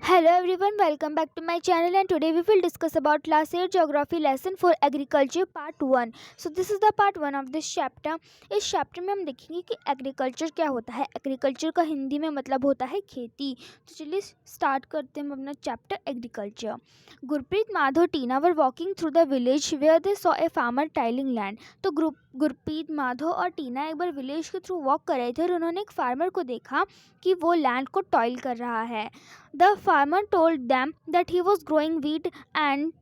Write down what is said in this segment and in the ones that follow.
Hello everyone, welcome back to my channel and today we will discuss about last year geography lesson for agriculture part 1. So this is the part 1 of this chapter. इस chapter में हम देखेंगे कि agriculture क्या होता है. Agriculture का हिंदी में मतलब होता है खेती. तो चलिए स्टार्ट करते हैं हम अपना chapter agriculture. Gurpreet Madhav Tina were walking through the village where they saw a farmer tilling land. तो गुरप्रीत माधव और टीना एक बार विलेज के थ्रू वॉक कर रहे थे और उन्होंने एक फार्मर को देखा कि वो लैंड को टॉयल कर रहा है. The farmer told them that he was growing wheat and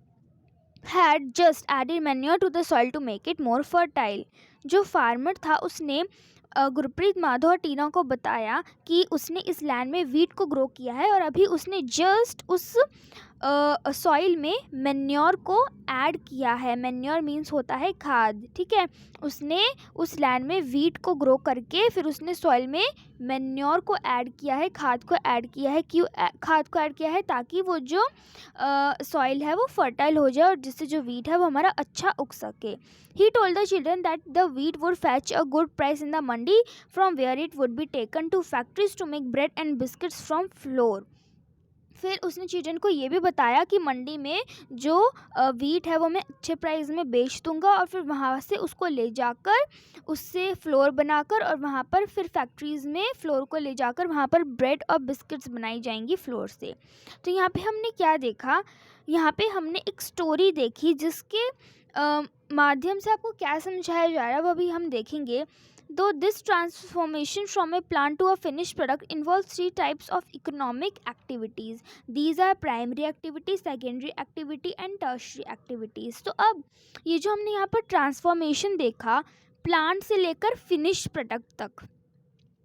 had just added manure to the soil to make it more fertile. जो फार्मर था उसने गुरप्रीत माधव और टीना को बताया कि उसने इस लैंड में वीट को ग्रो किया है और अभी उसने जस्ट उस सॉइल में मैन्योर को ऐड किया है. मैन्योर मीन्स होता है खाद. ठीक है, उसने उस लैंड में वीट को ग्रो करके फिर उसने सॉइल में मैन्योर को ऐड किया है, खाद को ऐड किया है. क्यों खाद को ऐड किया है? ताकि वो जो सॉइल है वो फर्टाइल हो जाए और जिससे जो वीट है वो हमारा अच्छा उग सके. He told the children that the wheat would fetch a good price in the mandi from where it would be taken to factories to make bread and biscuits from flour. फिर उसने children को ये भी बताया कि मंडी में जो wheat है वो मैं अच्छे प्राइस में बेच दूंगा और फिर वहाँ से उसको ले जाकर उससे फ्लोर बनाकर और वहाँ पर फिर फैक्ट्रीज़ में फ्लोर को ले जाकर वहाँ पर ब्रेड और बिस्किट्स बनाई जाएंगी फ्लोर से. तो यहाँ पे हमने क्या देखा? यहाँ पे हमने एक स्टोरी देखी जिसके माध्यम से आपको क्या समझाया जा रहा है वो अभी हम देखेंगे. Though this transformation from a plant to a finished product involves 3 types of economic activities. These are primary activity, secondary activity and tertiary activities. तो अब ये जो हमने यहाँ पर ट्रांसफॉर्मेशन देखा प्लांट से लेकर फिनिश प्रोडक्ट तक,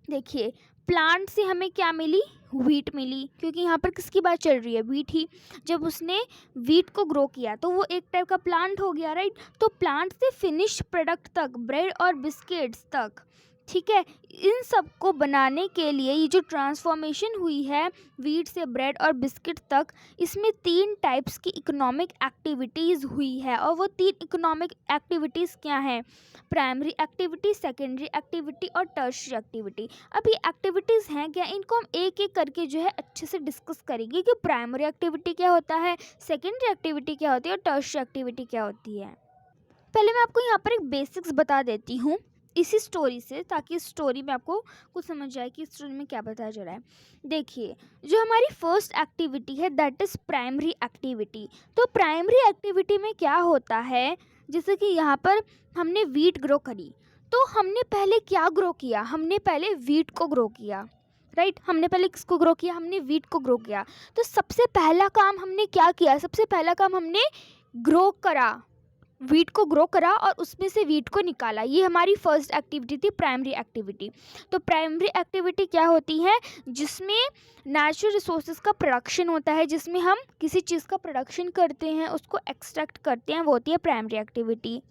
देखिए प्लांट से हमें क्या मिली? वीट मिली, क्योंकि यहाँ पर किसकी बात चल रही है? वीट ही. जब उसने वीट को ग्रो किया तो वो एक टाइप का प्लांट हो गया, राइट. तो प्लांट से फिनिश प्रोडक्ट तक, ब्रेड और बिस्किट्स तक, ठीक है, इन सब को बनाने के लिए ये जो ट्रांसफॉर्मेशन हुई है वीट से ब्रेड और बिस्किट तक, इसमें 3 टाइप्स की इकोनॉमिक एक्टिविटीज़ हुई है. और वो 3 इकोनॉमिक एक्टिविटीज़ क्या हैं? प्राइमरी एक्टिविटी, सेकेंडरी एक्टिविटी और टर्शियरी एक्टिविटी. अब ये एक्टिविटीज़ हैं क्या? इनको हम एक एक करके जो है अच्छे से डिस्कस करेंगे कि प्राइमरी एक्टिविटी क्या होता है, सेकेंडरी एक्टिविटी क्या होती है और टर्शियरी एक्टिविटी क्या होती है. पहले मैं आपको यहाँ पर एक बेसिक्स बता देती हूँ इसी स्टोरी से, ताकि इस स्टोरी में आपको कुछ समझ जाए कि इस स्टोरी में क्या बताया जा रहा है. देखिए, जो हमारी फर्स्ट एक्टिविटी है दैट इज़ प्राइमरी एक्टिविटी. तो प्राइमरी एक्टिविटी में क्या होता है? जैसे कि यहाँ पर हमने वीट ग्रो करी, तो हमने पहले क्या ग्रो किया? हमने पहले वीट को ग्रो किया, राइट. हमने पहले किसको ग्रो किया? हमने वीट को ग्रो किया. तो सबसे पहला काम हमने क्या किया? सबसे पहला काम हमने ग्रो करा, वीट को ग्रो करा और उसमें से वीट को निकाला. ये हमारी फर्स्ट एक्टिविटी थी, प्राइमरी एक्टिविटी. तो प्राइमरी एक्टिविटी क्या होती है? जिसमें नेचुरल रिसोर्सेज का प्रोडक्शन होता है, जिसमें हम किसी चीज़ का प्रोडक्शन करते हैं, उसको एक्सट्रैक्ट करते हैं, वो होती है प्राइमरी एक्टिविटी.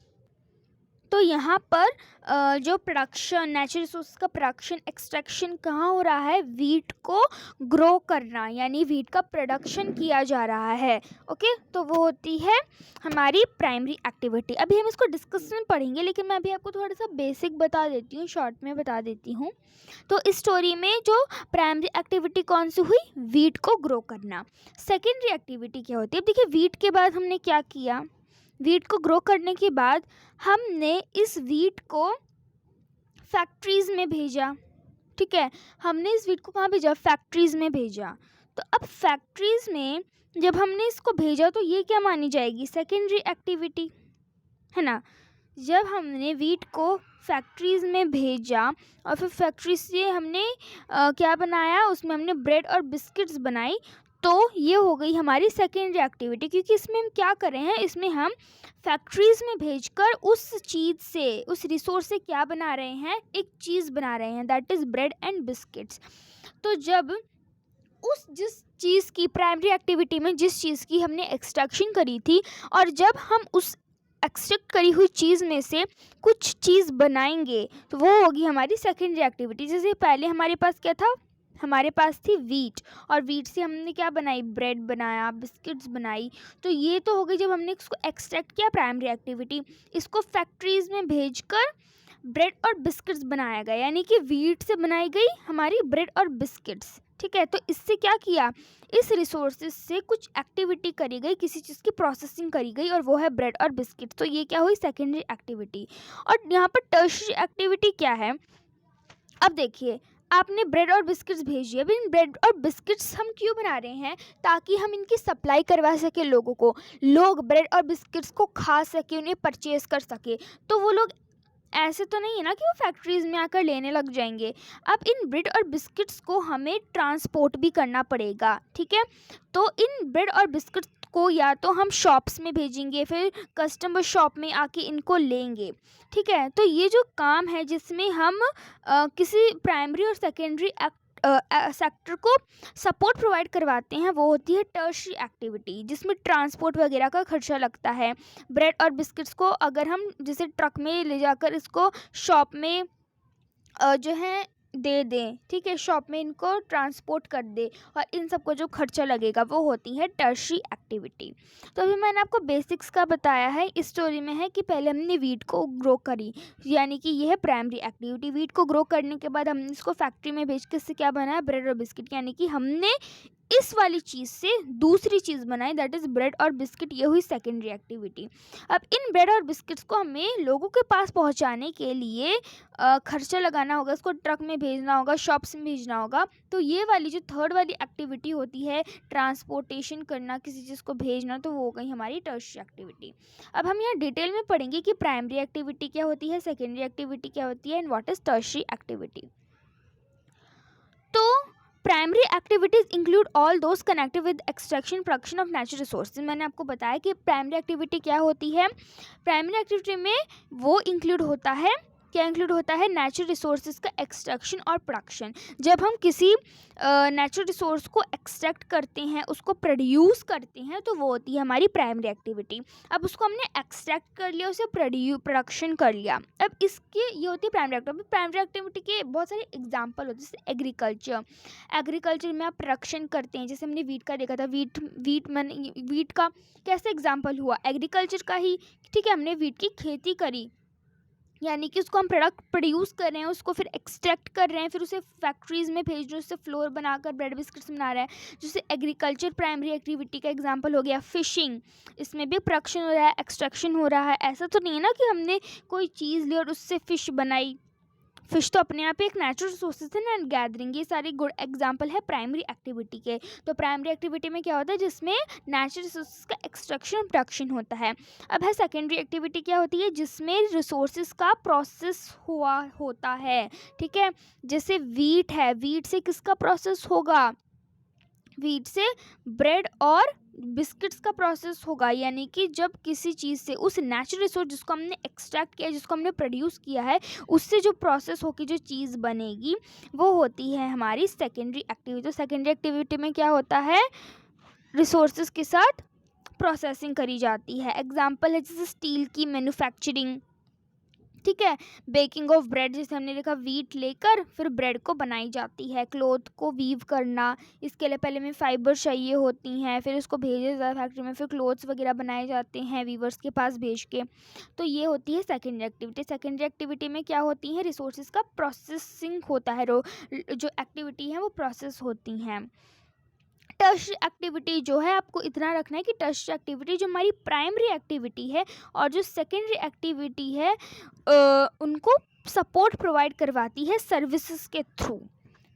तो यहाँ पर जो प्रोडक्शन, नेचुरल रिसोर्स का प्रोडक्शन, एक्सट्रैक्शन कहाँ हो रहा है? वीट को ग्रो करना, यानी वीट का प्रोडक्शन किया जा रहा है. ओके, तो वो होती है हमारी प्राइमरी एक्टिविटी. अभी हम इसको डिस्कशन में पढ़ेंगे, लेकिन मैं अभी आपको थोड़ा सा बेसिक बता देती हूँ, शॉर्ट में बता देती हूँ. तो इस स्टोरी में जो प्राइमरी एक्टिविटी कौन सी हुई? वीट को ग्रो करना. सेकेंडरी एक्टिविटी क्या होती है? अब देखिए, वीट के बाद हमने क्या किया? वीट को ग्रो करने के बाद हमने इस वीट को फैक्ट्रीज़ में भेजा. ठीक है, हमने इस वीट को कहाँ भेजा? फैक्ट्रीज़ में भेजा. तो अब फैक्ट्रीज़ में जब हमने इसको भेजा तो ये क्या मानी जाएगी? सेकेंडरी एक्टिविटी, है ना. जब हमने वीट को फैक्ट्रीज़ में भेजा और फिर फैक्ट्री से हमने क्या बनाया? उसमें हमने ब्रेड और बिस्किट्स बनाई. तो ये हो गई हमारी सेकेंडरी एक्टिविटी, क्योंकि इसमें हम क्या कर रहे हैं? इसमें हम फैक्ट्रीज़ में भेजकर उस चीज़ से, उस रिसोर्स से क्या बना रहे हैं? एक चीज़ बना रहे हैं, that is bread and biscuits. तो जब जिस चीज़ की प्राइमरी एक्टिविटी में जिस चीज़ की हमने एक्सट्रैक्शन करी थी और जब हम उस एक्सट्रैक्ट करी हुई चीज़ में से कुछ चीज़ बनाएंगे तो वो होगी हमारी सेकेंडरी एक्टिविटी. जैसे पहले हमारे पास क्या था? हमारे पास थी वीट, और वीट से हमने क्या बनाई? ब्रेड बनाया, बिस्किट्स बनाई. तो ये तो हो गई जब हमने इसको एक्सट्रैक्ट किया, प्राइमरी एक्टिविटी. इसको फैक्ट्रीज़ में भेजकर ब्रेड और बिस्किट्स बनाया गया, यानी कि वीट से बनाई गई हमारी ब्रेड और बिस्किट्स. ठीक है। तो इससे क्या किया, इस रिसोर्सेज से कुछ एक्टिविटी करी गई, किसी चीज़ की प्रोसेसिंग करी गई, और वो है ब्रेड और बिस्किट। तो ये क्या हुई, सेकेंडरी एक्टिविटी। और यहाँ पर टर्शियरी एक्टिविटी क्या है, अब देखिए आपने ब्रेड और बिस्किट्स भेजी है। अब इन ब्रेड और बिस्किट्स हम क्यों बना रहे हैं, ताकि हम इनकी सप्लाई करवा सके लोगों को, लोग ब्रेड और बिस्किट्स को खा सके, उन्हें परचेज कर सके। तो वो लोग ऐसे तो नहीं है ना कि वो फैक्ट्रीज़ में आकर लेने लग जाएंगे। अब इन ब्रेड और बिस्किट्स को हमें ट्रांसपोर्ट भी करना पड़ेगा, ठीक है। तो इन ब्रेड और बिस्किट्स को या तो हम शॉप्स में भेजेंगे, फिर कस्टमर शॉप में आके इनको लेंगे, ठीक है। तो ये जो काम है जिसमें हम किसी प्राइमरी और सेकेंडरी सेक्टर को सपोर्ट प्रोवाइड करवाते हैं, वो होती है टर्शियरी एक्टिविटी, जिसमें ट्रांसपोर्ट वगैरह का खर्चा लगता है। ब्रेड और बिस्किट्स को अगर हम जैसे ट्रक में ले जाकर इसको शॉप में जो है दे दें, ठीक है, शॉप में इनको ट्रांसपोर्ट कर दे, और इन सबको जो खर्चा लगेगा वो होती है टर्शियरी एक्टिविटी। तो अभी मैंने आपको बेसिक्स का बताया है। इस स्टोरी में है कि पहले हमने वीट को ग्रो करी, यानी कि ये है प्राइमरी एक्टिविटी। वीट को ग्रो करने के बाद हमने इसको फैक्ट्री में भेज के इससे क्या बनाया, ब्रेड और बिस्किट, यानी कि हमने इस वाली चीज़ से दूसरी चीज़ बनाई, दैट इज़ ब्रेड और बिस्किट। ये हुई सेकेंडरी एक्टिविटी। अब इन ब्रेड और बिस्किट्स को हमें लोगों के पास पहुंचाने के लिए खर्चा लगाना होगा, इसको ट्रक में भेजना होगा, शॉप्स में भेजना होगा। तो ये वाली जो थर्ड वाली एक्टिविटी होती है, ट्रांसपोर्टेशन करना, किसी चीज़ को भेजना, तो वो हो गई हमारी टर्शियरी एक्टिविटी। अब हम यहाँ डिटेल में पढ़ेंगे कि प्राइमरी एक्टिविटी क्या होती है, सेकेंडरी एक्टिविटी क्या होती है, and what is tertiary activity. तो primary activities include all those connected with extraction production of natural resources. मैंने आपको बताया कि प्राइमरी एक्टिविटी क्या होती है। प्राइमरी एक्टिविटी में वो इंक्लूड होता है, क्या इंक्लूड होता है, नेचुरल रिसोर्सेज का एक्सट्रैक्शन और प्रोडक्शन। जब हम किसी नेचुरल रिसोर्स को एक्सट्रैक्ट करते हैं, उसको प्रोड्यूस करते हैं, तो वो होती है हमारी प्राइमरी एक्टिविटी। अब उसको हमने एक्सट्रैक्ट कर लिया, उसे प्रोडक्शन कर लिया, अब इसकी ये होती है प्राइमरी एक्टिविटी। प्राइमरी एक्टिविटी के बहुत सारे एग्जाम्पल होते हैं, जैसे एग्रीकल्चर में आप प्रोडक्शन करते हैं, जैसे हमने वीट का देखा था। वीट का कैसे एग्जाम्पल हुआ, एग्रीकल्चर का ही, ठीक है। हमने वीट की खेती करी, यानी कि उसको हम प्रोडक्ट प्रोड्यूस कर रहे हैं, उसको फिर एक्सट्रैक्ट कर रहे हैं, फिर उसे फैक्ट्रीज़ में भेज रहे हैं, उससे फ्लोर बनाकर ब्रेड बिस्किट्स बना रहे हैं। जैसे एग्रीकल्चर प्राइमरी एक्टिविटी का एग्जांपल हो गया। फिशिंग, इसमें भी प्रोडक्शन हो रहा है, एक्सट्रैक्शन हो रहा है। ऐसा तो नहीं है ना कि हमने कोई चीज़ ली और उससे फ़िश बनाई। फिश तो अपने आप एक नेचुरल रिसोर्सेज है ना, गैदरिंग, ये सारे गुड एग्जांपल है प्राइमरी एक्टिविटी के। तो प्राइमरी एक्टिविटी में क्या होता है, जिसमें नेचुरल रिसोर्सेज का एक्सट्रैक्शन और प्रोडक्शन होता है। अब है सेकेंडरी एक्टिविटी, क्या होती है, जिसमें रिसोर्सेज का प्रोसेस होता है, ठीक है। जैसे वीट है, वीट से किसका प्रोसेस होगा, वीट से ब्रेड और बिस्किट्स का प्रोसेस होगा। यानी कि जब किसी चीज़ से उस नेचुरल रिसोर्स जिसको हमने एक्सट्रैक्ट किया, जिसको हमने प्रोड्यूस किया है, उससे जो प्रोसेस होकर जो चीज़ बनेगी, वो होती है हमारी सेकेंडरी एक्टिविटी। तो सेकेंडरी एक्टिविटी में क्या होता है, रिसोर्सेज के साथ प्रोसेसिंग करी जाती है। एग्जाम्पल है जैसे स्टील की मैन्युफैक्चरिंग, ठीक है। बेकिंग ऑफ ब्रेड, जैसे हमने देखा वीट लेकर फिर ब्रेड को बनाई जाती है। क्लोथ को वीव करना, इसके लिए पहले में फाइबर चाहिए होती हैं, फिर उसको भेजा जाता है फैक्ट्री में, फिर क्लोथ्स वगैरह बनाए जाते हैं वीवर्स के पास भेज के। तो ये होती है सेकेंडरी एक्टिविटी। सेकेंडरी एक्टिविटी में क्या होती है, रिसोर्सेज का प्रोसेसिंग होता है, जो एक्टिविटी है वो प्रोसेस होती हैं। टर्शियरी एक्टिविटी जो है, आपको इतना रखना है कि टर्शियरी एक्टिविटी जो हमारी प्राइमरी एक्टिविटी है और जो सेकेंडरी एक्टिविटी है, उनको सपोर्ट प्रोवाइड करवाती है सर्विसेज के थ्रू,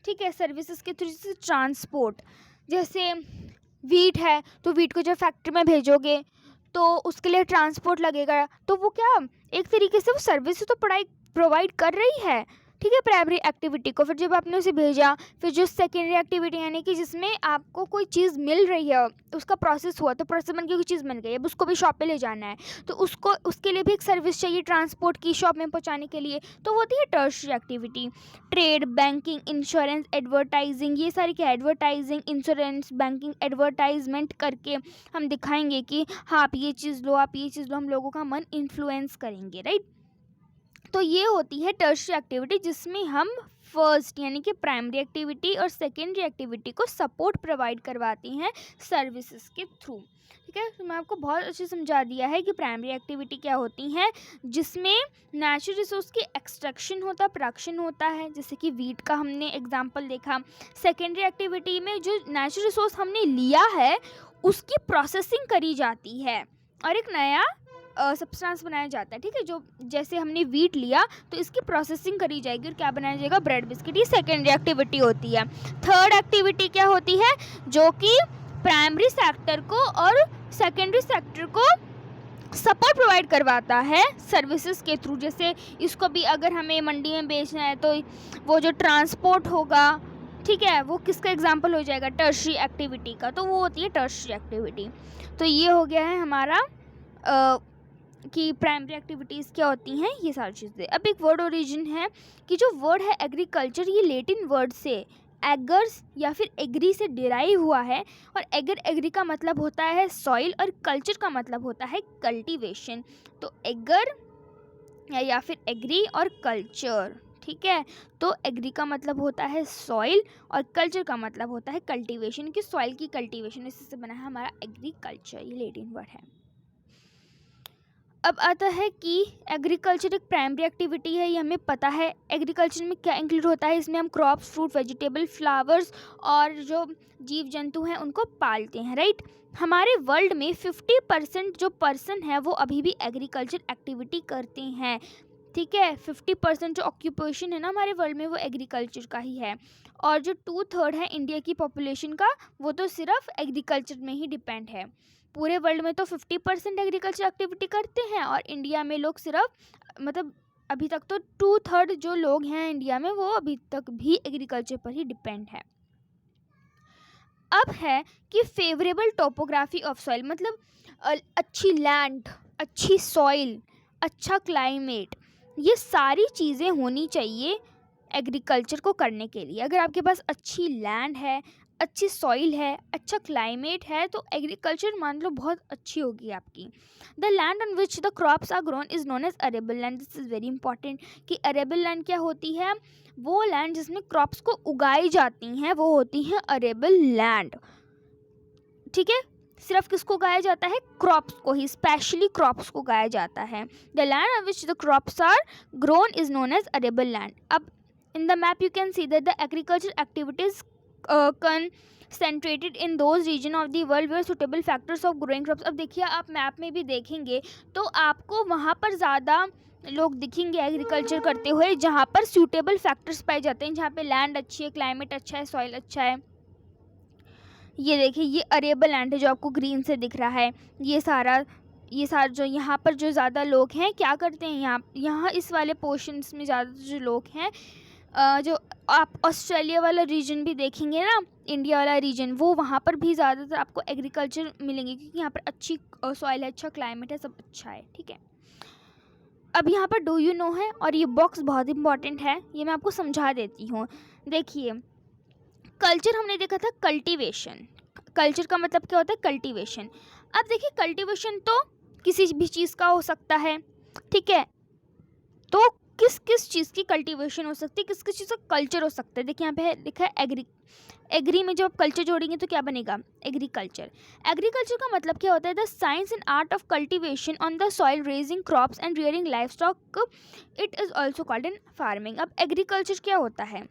ठीक है। सर्विसेज के थ्रू, जैसे ट्रांसपोर्ट, जैसे वीट है तो वीट को जब फैक्ट्री में भेजोगे तो उसके लिए ट्रांसपोर्ट लगेगा, तो वो क्या एक तरीके से वो सर्विस तो प्रोवाइड कर रही है, ठीक है, प्राइमरी एक्टिविटी को। फिर जब आपने उसे भेजा, फिर जो सेकेंडरी एक्टिविटी यानी कि जिसमें आपको कोई चीज़ मिल रही है, उसका प्रोसेस हुआ, तो प्रोसेस बन के कोई चीज़ बन गई, अब उसको भी शॉप पे ले जाना है, तो उसके लिए भी एक सर्विस चाहिए ट्रांसपोर्ट की, शॉप में पहुंचाने के लिए, तो वो होती है tertiary activity. Trade, banking, insurance, advertising, ये सारी क्या, एडवर्टाइजिंग, इंश्योरेंस, बैंकिंग, एडवर्टाइजमेंट करके हम दिखाएंगे कि हाँ आप ये चीज़ लो, आप ये चीज़ लो, हम लोगों का मन इन्फ्लुएंस करेंगे, राइट। तो ये होती है टर्शियरी एक्टिविटी, जिसमें हम फर्स्ट यानी कि प्राइमरी एक्टिविटी और सेकेंडरी एक्टिविटी को सपोर्ट प्रोवाइड करवाती हैं सर्विसेज के थ्रू। ठीक है, तो मैं आपको बहुत अच्छे समझा दिया है कि प्राइमरी एक्टिविटी क्या होती हैं, जिसमें नेचुरल रिसोर्स की एक्सट्रैक्शन होता है, प्रोडक्शन होता है, जैसे कि वीट का हमने एग्जांपल देखा। सेकेंडरी एक्टिविटी में जो नेचुरल रिसोर्स हमने लिया है उसकी प्रोसेसिंग करी जाती है और एक नया सब्सटेंस बनाया जाता है। ठीक है, जो जैसे हमने वीट लिया तो इसकी प्रोसेसिंग करी जाएगी और क्या बनाया जाएगा, ब्रेड बिस्किट। ये सेकेंडरी एक्टिविटी होती है। थर्ड एक्टिविटी क्या होती है, जो कि प्राइमरी सेक्टर को और सेकेंडरी सेक्टर को सपोर्ट प्रोवाइड करवाता है सर्विसेज के थ्रू। जैसे इसको भी अगर हमें मंडी में बेचना है तो वो जो ट्रांसपोर्ट होगा, ठीक है, वो किसका एग्जांपल हो जाएगा, टर्शरी एक्टिविटी का, तो वो होती है टर्शरी एक्टिविटी। तो ये हो गया है हमारा कि प्राइमरी एक्टिविटीज़ क्या होती हैं, ये सारी चीज़ें। अब एक वर्ड ओरिजिन है कि जो वर्ड है एग्रीकल्चर, ये लेटिन वर्ड से एगर्स या फिर एग्री से डिराइव हुआ है। और एग्री का मतलब होता है सॉइल और कल्चर का मतलब होता है कल्टीवेशन। तो एगर या फिर एग्री और कल्चर, ठीक है, तो एग्री का मतलब होता है सॉइल और कल्चर का मतलब होता है कल्टीवेशन, कि सॉइल की कल्टीवेशन, इससे बना है हमारा एग्रीकल्चर। ये लेटिन वर्ड है। अब आता है कि एग्रीकल्चर एक प्राइमरी एक्टिविटी है, ये हमें पता है। एग्रीकल्चर में क्या इंक्लूड होता है, इसमें हम क्रॉप्स, फ्रूट, वेजिटेबल, फ्लावर्स और जो जीव जंतु हैं उनको पालते हैं, राइट। हमारे वर्ल्ड में 50% जो पर्सन है वो अभी भी एग्रीकल्चर एक्टिविटी करते हैं। ठीक है, 50% जो ऑक्यूपेशन है ना हमारे वर्ल्ड में वो एग्रीकल्चर का ही है। और जो 2/3 है इंडिया की पॉपुलेशन का, वो तो सिर्फ एग्रीकल्चर में ही डिपेंड है। पूरे वर्ल्ड में तो 50% एग्रीकल्चर एक्टिविटी करते हैं और इंडिया में लोग सिर्फ मतलब अभी तक तो 2/3 जो लोग हैं इंडिया में वो अभी तक भी एग्रीकल्चर पर ही डिपेंड है। अब है कि फेवरेबल टोपोग्राफी ऑफ सॉइल, मतलब अच्छी लैंड, अच्छी सॉइल, अच्छा क्लाइमेट, ये सारी चीज़ें होनी चाहिए एग्रीकल्चर को करने के लिए। अगर आपके पास अच्छी लैंड है, अच्छी सॉइल है, अच्छा क्लाइमेट है, तो एग्रीकल्चर मान लो बहुत अच्छी होगी आपकी। The land on which the crops are grown is known as arable land. This is very important कि अरेबल लैंड क्या होती है, वो लैंड जिसमें क्रॉप्स को उगाई जाती हैं वो होती हैं अरेबल लैंड। ठीक है, सिर्फ किसको उगाया जाता है, क्रॉप्स को ही, स्पेशली क्रॉप्स को उगाया जाता है। The land on which the crops are grown is known as arable land. अब in the map you can see that the agriculture activities concentrated in those region of the world where suitable factors of growing crops। अब देखिए आप map में भी देखेंगे तो आपको वहाँ पर ज़्यादा लोग दिखेंगे एग्रीकल्चर करते हुए जहाँ पर सूटेबल फैक्टर्स पाए जाते हैं, जहाँ पे लैंड अच्छी है, क्लाइमेट अच्छा है, सॉइल अच्छा है। ये देखिए, ये अरेबल लैंड है जो आपको ग्रीन से दिख रहा है। ये सारा जो यहाँ पर जो ज़्यादा लोग हैं क्या करते हैं, यहाँ इस वाले पोर्शंस में ज़्यादा जो लोग हैं, जो आप ऑस्ट्रेलिया वाला रीजन भी देखेंगे ना, इंडिया वाला रीजन, वो वहाँ पर भी ज़्यादातर आपको एग्रीकल्चर मिलेंगे क्योंकि यहाँ पर अच्छी सॉइल है, अच्छा क्लाइमेट है, सब अच्छा है। ठीक है, अब यहाँ पर डू यू नो है और ये बॉक्स बहुत इंपॉर्टेंट है, ये मैं आपको समझा देती हूँ। देखिए, कल्चर हमने देखा था कल्टीवेशन। कल्चर का मतलब क्या होता है, कल्टीवेशन। अब देखिए, कल्टीवेशन तो किसी भी चीज़ का हो सकता है, ठीक है, तो किस किस चीज़ की कल्टीवेशन हो सकती है, किस किस चीज़ का कल्चर हो सकता है। देखिए यहाँ पे लिखा है एग्री। एग्री में जब आप कल्चर जोड़ेंगे तो क्या बनेगा, एग्रीकल्चर। एग्रीकल्चर का मतलब क्या होता है, the science and art of cultivation on the soil, raising crops and rearing life stock. It is also called in farming. अब एग्रीकल्चर क्या होता है,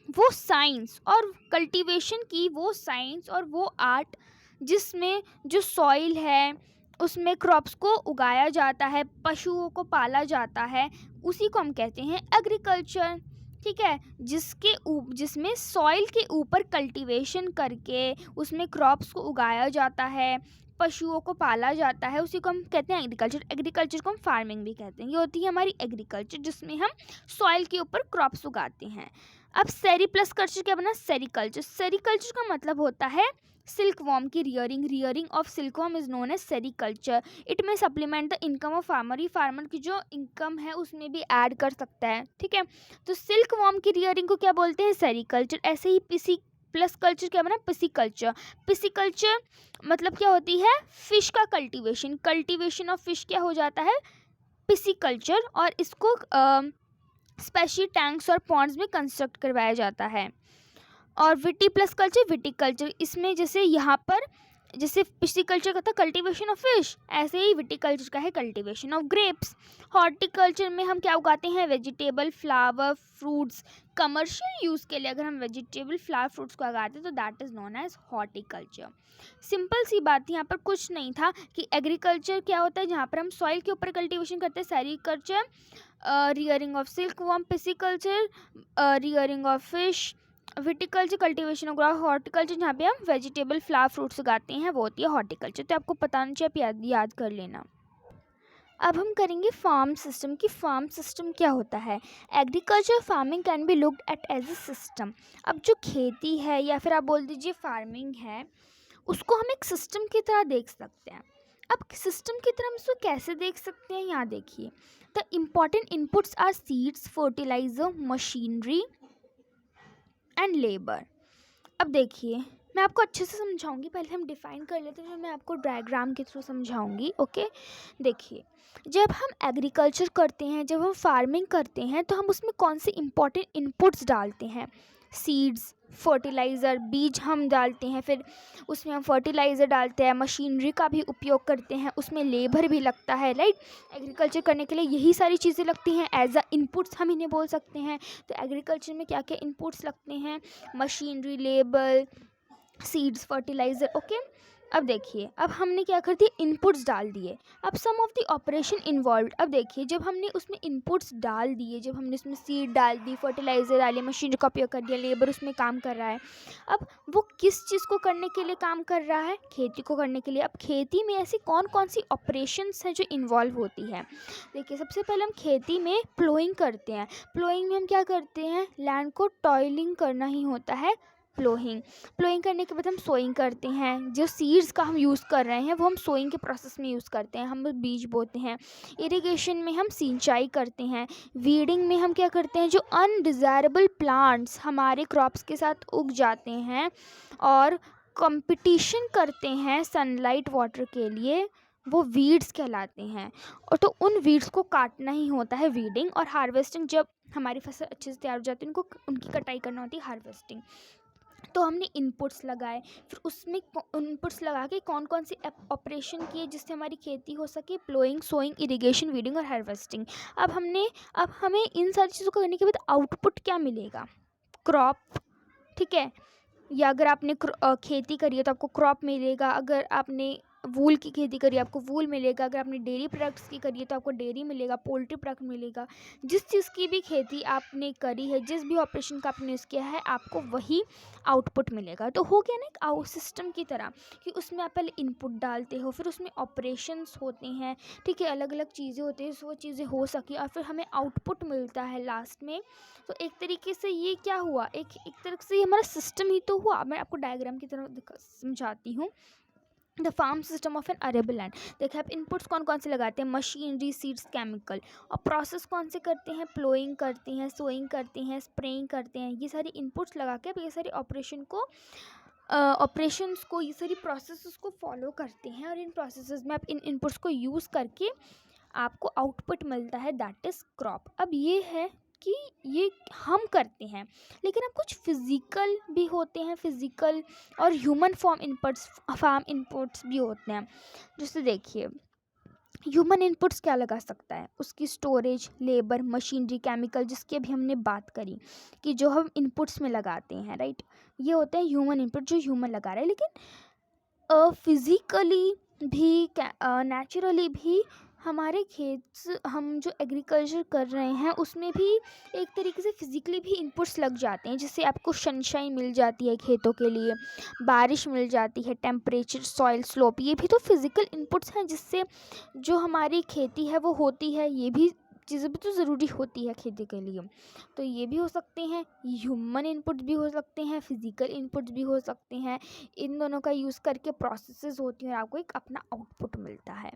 वो साइंस और कल्टीवेशन की वो साइंस और वो आर्ट जिसमें जो सॉइल है उसमें क्रॉप्स को उगाया जाता है, पशुओं को पाला जाता है, उसी को हम कहते हैं एग्रीकल्चर। ठीक है, जिसमें सॉइल के ऊपर कल्टीवेशन करके उसमें क्रॉप्स को उगाया जाता है, पशुओं को पाला जाता है, उसी को हम कहते हैं एग्रीकल्चर। एग्रीकल्चर को हम फार्मिंग भी कहते हैं। ये होती है हमारी एग्रीकल्चर जिसमें हम सॉइल के ऊपर क्रॉप्स उगाते हैं। अब सेरी प्लस कल्चर क्या बना, सेरीकल्चर। सेरीकल्चर का मतलब होता है सिल्क वॉर्म की rearing. Rearing of silk worm is known as sericulture. It में supplement the income of farmer. ये फार्मर की जो इनकम है उसमें भी ऐड कर सकता है। ठीक है, तो सिल्क वॉर्म की रियरिंग को क्या बोलते हैं, सेरीकल्चर। ऐसे ही पिसी प्लस कल्चर क्या बना, पिसिकल्चर। पिसिकल्चर मतलब क्या होती है, फिश का कल्टीवेशन। कल्टीवेशन ऑफ फिश क्या हो जाता है, पिसिकल्चर। और इसको स्पेशली टैंक्स और पॉन्ड्स में कंस्ट्रक्ट करवाया जाता है। और विटी प्लस कल्चर, विटिकल्चर, इसमें जैसे यहाँ पर जैसे पिस्टिकल्चर का था कल्टीवेशन ऑफ फिश, ऐसे ही विटिकल्चर का है कल्टीवेशन ऑफ ग्रेप्स। हॉर्टिकल्चर में हम क्या उगाते हैं, vegetable, flower, fruits. Commercial use के लिए अगर हम वेजिटेबल, फ्लावर, फ्रूट्स को उगाते हैं तो that is known as horticulture. Simple सी बात थी, यहाँ पर कुछ नहीं था कि एग्रीकल्चर क्या होता है जहाँ पर हम सॉइल के ऊपर कल्टीवेशन करते हैं, sericulture rearing of silk worm, pisciculture rearing of fish, viticulture cultivation of grass, horticulture जहाँ पे हम वेजिटेबल, फ्लावर, फ्रूट्स उगाते हैं वो होती है हॉर्टिकल्चर। तो आपको पता नहीं चाहिए, आप याद कर लेना। अब हम करेंगे फार्म सिस्टम की फार्म सिस्टम क्या होता है। Agriculture farming can be looked at as a system. अब जो खेती है या फिर आप बोल दीजिए फार्मिंग है, उसको हम एक सिस्टम की तरह देख सकते हैं। अब सिस्टम की तरह हम इसको कैसे देख सकते हैं, यहाँ देखिए। The important inputs are seeds, fertiliser, machinery and labour. अब देखिए मैं आपको अच्छे से समझाऊंगी, पहले हम डिफाइन कर लेते हैं, फिर मैं आपको डायग्राम के थ्रू समझाऊंगी। ओके, देखिए जब हम एग्रीकल्चर करते हैं, जब हम फार्मिंग करते हैं तो हम उसमें कौन से इंपॉर्टेंट इनपुट्स डालते हैं, सीड्स, फर्टिलाइज़र, बीज हम डालते हैं, फिर उसमें हम फर्टिलाइज़र डालते हैं, मशीनरी का भी उपयोग करते हैं, उसमें लेबर भी लगता है, राइट। एग्रीकल्चर करने के लिए यही सारी चीज़ें लगती हैं, एज अ इनपुट्स हम इन्हें बोल सकते हैं। तो एग्रीकल्चर में क्या क्या इनपुट्स लगते हैं, machinery, labour, seeds, fertiliser. Okay, अब देखिए अब हमने क्या कर दिए, इनपुट्स डाल दिए। अब सम ऑफ द ऑपरेशन इन्वॉल्व। अब देखिए जब हमने उसमें इनपुट्स डाल दिए, जब हमने उसमें सीड डाल दी, फर्टिलाइज़र डाले, मशीन का उपयोग कर दिया, लेबर उसमें काम कर रहा है, अब वो किस चीज़ को करने के लिए काम कर रहा है, खेती को करने के लिए। अब खेती में ऐसी कौन कौन सी ऑपरेशंस हैं जो इन्वॉल्व होती है। देखिए सबसे पहले हम खेती में प्लोइंग करते हैं। प्लोइंग में हम क्या करते हैं, लैंड को टॉयलिंग करना ही होता है प्लोइंग करने के बाद हम सोइंग करते हैं। जो सीड्स का हम यूज़ कर रहे हैं वो हम सोइंग के प्रोसेस में यूज़ करते हैं, हम बीज बोते हैं। इरिगेशन में हम सिंचाई करते हैं। वीडिंग में हम क्या करते हैं, जो अनडिज़ायरेबल प्लांट्स हमारे क्रॉप्स के साथ उग जाते हैं और कंपटीशन करते हैं सनलाइट वाटर के लिए, वो वीड्स कहलाते हैं। और तो उन वीड्स को काटना ही होता है वीडिंग। और हार्वेस्टिंग, जब हमारी फसल अच्छे से तैयार हो जाती है उनको उनकी कटाई करना होती है हार्वेस्टिंग। तो हमने इनपुट्स लगाए, फिर उसमें इनपुट्स लगा के कौन कौन से ऑपरेशन किए जिससे हमारी खेती हो सके, प्लोइंग, सोइंग, इरिगेशन, वीडिंग और हार्वेस्टिंग। अब हमें इन सारी चीज़ों को करने के बाद आउटपुट क्या मिलेगा, क्रॉप, ठीक है। या अगर आपने खेती करी है तो आपको क्रॉप मिलेगा, अगर आपने वूल की खेती करी है आपको वूल मिलेगा, अगर आपने डेयरी प्रोडक्ट्स की करी है तो आपको डेयरी मिलेगा, पोल्ट्री प्रोडक्ट मिलेगा। जिस चीज़ की भी खेती आपने करी है, जिस भी ऑपरेशन का आपने यूज़ किया है, आपको वही आउटपुट मिलेगा। तो हो गया ना एक आउट सिस्टम की तरह, कि उसमें आप पहले इनपुट डालते हो, फिर उसमें ऑपरेशंस होते हैं, ठीक है, अलग अलग चीज़ें होती हैं, वो चीज़ें हो सकी और फिर हमें आउटपुट मिलता है लास्ट में। तो एक तरीके से ये क्या हुआ, एक तरह से हमारा सिस्टम ही तो हुआ। मैं आपको डायग्राम की तरह समझाती हूँ। The farm system of an arable land. देखिए आप इनपुट्स कौन कौन से लगाते हैं, मशीनरी, सीड्स, केमिकल। और प्रोसेस कौन से करते हैं, प्लोइंग करते हैं, सोइंग करते हैं, स्प्रेइंग करते हैं। ये सारी इनपुट्स लगा के आप ये सारी ऑपरेशंस को, ये सारी प्रोसेस को फॉलो करते हैं। और इन प्रोसेस में आप इन इनपुट्स को यूज़ करके आपको आउटपुट मिलता है, दैट इज़ क्रॉप। अब ये है कि ये हम करते हैं, लेकिन अब कुछ फिज़िकल भी होते हैं, फिज़िकल और ह्यूमन फार्म इनपुट्स भी होते हैं। जैसे देखिए ह्यूमन इनपुट्स क्या लगा सकता है, उसकी स्टोरेज, लेबर, मशीनरी, केमिकल, जिसकी अभी हमने बात करी कि जो हम इनपुट्स में लगाते हैं, राइट। ये होते हैं ह्यूमन इनपुट जो ह्यूमन लगा रहा है। लेकिन फिज़िकली भी, नेचुरली भी हमारे हम जो एग्रीकल्चर कर रहे हैं उसमें भी एक तरीके से फिज़िकली भी इनपुट्स लग जाते हैं। जैसे आपको सनशाइन मिल जाती है खेतों के लिए, बारिश मिल जाती है, टेम्परेचर, सॉइल स्लोप, ये भी तो फिज़िकल इनपुट्स हैं जिससे जो हमारी खेती है वो होती है। ये भी चीज़ें भी तो ज़रूरी होती है खेती के लिए। तो ये भी हो सकते हैं, ह्यूमन इनपुट भी हो सकते हैं, फिज़िकल इनपुट्स भी हो सकते हैं। इन दोनों का यूज़ करके प्रोसेसेस होती हैं और आपको एक अपना आउटपुट मिलता है।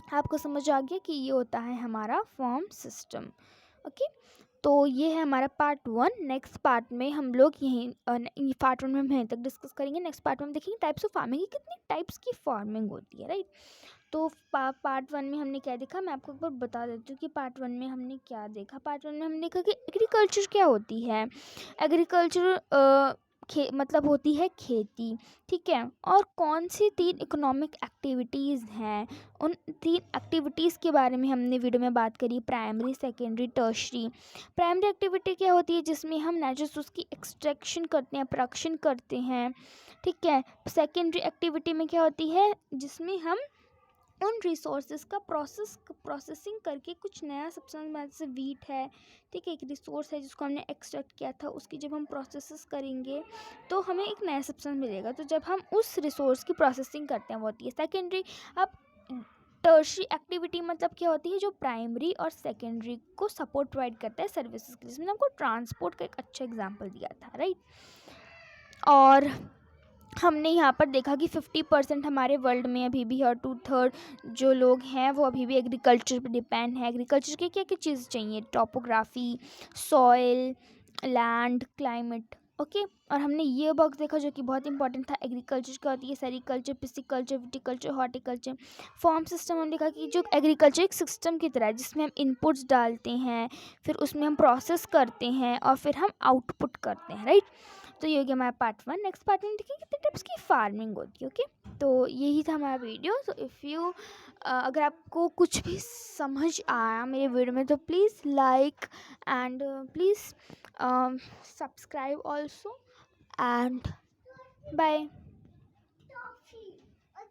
आपको समझ आ गया कि ये होता है हमारा फार्म सिस्टम। ओके, तो ये है हमारा पार्ट 1। नेक्स्ट पार्ट में हम लोग पार्ट 1 में हम यहीं तक डिस्कस करेंगे। नेक्स्ट पार्ट में हम देखेंगे टाइप्स ऑफ फार्मिंग, कितनी टाइप्स की फार्मिंग होती है, राइट। तो पार्ट 1 में हमने क्या देखा, मैं आपको एक बार बता देती हूँ कि पार्ट 1 में हमने क्या देखा। पार्ट 1 में हमने देखा कि एग्रीकल्चर क्या होती है। एग्रीकल्चर मतलब होती है खेती, ठीक है। और कौन सी 3 इकोनॉमिक एक्टिविटीज़ हैं, उन 3 एक्टिविटीज़ के बारे में हमने वीडियो में बात करी। Primary, secondary, tertiary. Primary activity क्या होती है, जिसमें हम नेचुरल रिसोर्स की एक्सट्रैक्शन करते हैं, प्रोडक्शन करते हैं, ठीक है। सेकेंडरी एक्टिविटी में क्या होती है, जिसमें हम उन रिसोर्सेज का प्रोसेसिंग करके कुछ नया सब्सटेंस बनाते, जैसे वीट है, ठीक है, एक रिसोर्स है जिसको हमने एक्सट्रैक्ट किया था, उसकी जब हम प्रोसेस करेंगे तो हमें एक नया सब्सटेंस मिलेगा। तो जब हम उस रिसोर्स की प्रोसेसिंग करते हैं वो होती है सेकेंडरी। अब टर्शरी एक्टिविटी मतलब क्या होती है, जो प्राइमरी और सेकेंडरी को सपोर्ट प्रोवाइड करता है सर्विसेज के लिए। जिसमें आपको ट्रांसपोर्ट का एक अच्छा एग्जाम्पल दिया था, राइट। और हमने यहाँ पर देखा कि 50% हमारे वर्ल्ड में अभी भी, और 2/3 जो लोग हैं वो अभी भी एग्रीकल्चर पर डिपेंड है। एग्रीकल्चर के क्या क्या चीज़ चाहिए, topography, soil, land, climate, okay. और हमने ये बॉक्स देखा जो कि बहुत इंपॉर्टेंट था। एग्रीकल्चर क्या होती है, sericulture, pisciculture, viticulture, horticulture. Form system हम देखा कि जो एग्रीकल्चर एक सिस्टम की तरह है, जिसमें हम इनपुट्स डालते हैं, फिर उसमें हम प्रोसेस करते हैं और फिर हम आउटपुट करते हैं, राइट। तो ये हो गया हमारा पार्ट 1। नेक्स्ट पार्ट में देखिए कितने टाइप्स की फार्मिंग होती है, ओके। तो यही था हमारा वीडियो। सो इफ़ यू अगर आपको कुछ भी समझ आया मेरे वीडियो में, तो please like and please subscribe also, and bye.